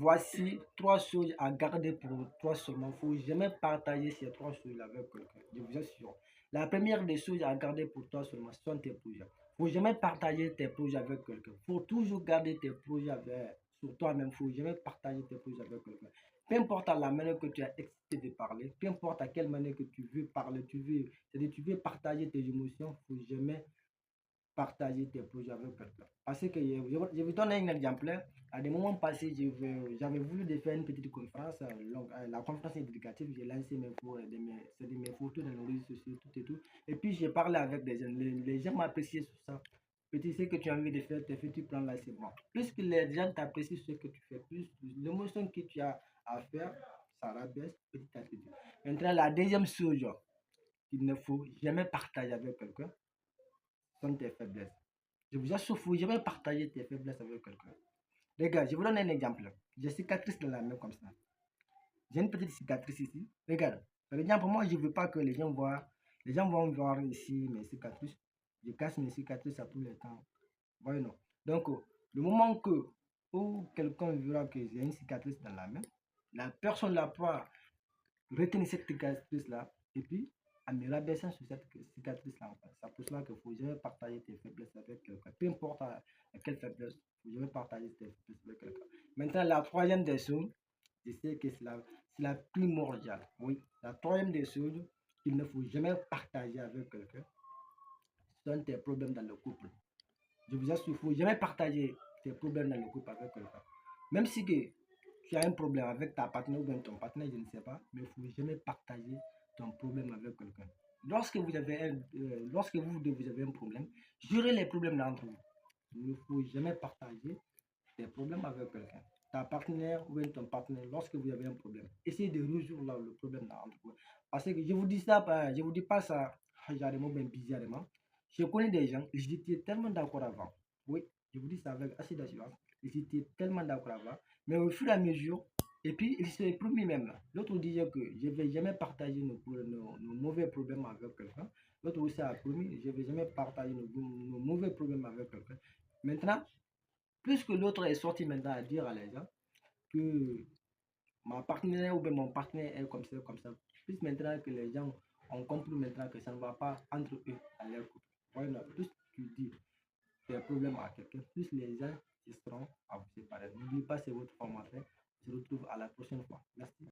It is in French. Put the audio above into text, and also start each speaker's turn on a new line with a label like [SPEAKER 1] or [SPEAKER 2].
[SPEAKER 1] Voici 3 choses à garder pour toi seulement. Il ne faut jamais partager ces 3 choses avec quelqu'un, je vous assure. La première des choses à garder pour toi seulement, ce sont tes projets. Il ne faut jamais partager tes projets avec quelqu'un. Il faut toujours garder tes projets sur toi-même. Il ne faut jamais partager tes projets avec quelqu'un. Peu importe la manière que tu as excité de parler, peu importe à quelle manière que tu veux parler, c'est-à-dire tu veux partager tes émotions, il ne faut jamais partager tes projets avec quelqu'un. Parce que je vous donne un exemple. À des moments passés, j'avais voulu de faire une petite conférence. La conférence éducative, j'ai lancé mes photos dans les réseaux sociaux, tout et tout. Et puis, j'ai parlé avec des gens. Les gens m'appréciaient sur ça. Petit, ce que tu as envie de faire, tu prends là, c'est bon. Plus que les gens t'apprécient ce que tu fais, plus l'émotion que tu as à faire, ça rabaisse petit à petit. Maintenant, la deuxième chose qu'il ne faut jamais partager avec quelqu'un sont tes faiblesses. Je vous assure, il ne faut jamais partager tes faiblesses avec quelqu'un. Les gars, je vous donne un exemple. J'ai cicatrice dans la main comme ça. J'ai une petite cicatrice ici. Regarde. Par exemple, moi, je ne veux pas que les gens voient. Les gens vont voir ici mes cicatrices. Je casse mes cicatrices à tous les temps. Voyez, non. Donc, le moment où quelqu'un verra que j'ai une cicatrice dans la main, la personne la pourra retenir cette cicatrice-là et puis en me rabaissant sur cette cicatrice-là. C'est pour cela qu'il ne faut jamais partager tes faiblesses avec quelqu'un. Peu importe à quelle faiblesse, il ne faut jamais partager tes faiblesses avec quelqu'un. Maintenant, la troisième des choses, je sais que c'est la primordiale. Oui, la troisième des choses qu'il ne faut jamais partager avec quelqu'un sont tes problèmes dans le couple. Je vous assure, il ne faut jamais partager tes problèmes dans le couple avec quelqu'un. Même si que tu as un problème avec ta partenaire ou bien ton partenaire, je ne sais pas, mais il ne faut jamais partager ton problème avec quelqu'un. Lorsque vous avez un problème, gérez les problèmes entre vous. Il ne faut jamais partager tes problèmes avec quelqu'un. Ta partenaire ou bien ton partenaire, lorsque vous avez un problème, essayez de résoudre le problème entre vous. Parce que je vous dis ça, je vous dis pas ça, bizarrement, bizarrement. Je connais des gens, j'étais tellement d'accord avant. Oui, je vous dis ça avec assez d'assurance. J'étais tellement d'accord avant. Mais au fur et à mesure, et puis il s'est promis même. L'autre disait que je ne vais jamais partager nos mauvais problèmes avec quelqu'un. L'autre aussi a promis, je ne vais jamais partager nos mauvais problèmes avec quelqu'un. Maintenant, plus que l'autre est sorti maintenant à dire à les gens que ma partenaire ou bien mon partenaire est comme ça. Plus maintenant que les gens ont compris maintenant que ça ne va pas entre eux à leur couple. Voilà, plus tu dis tes problèmes à quelqu'un, plus les gens seront à vous séparer. N'oubliez pas, c'est votre formateur. On se retrouve à la prochaine fois. Merci.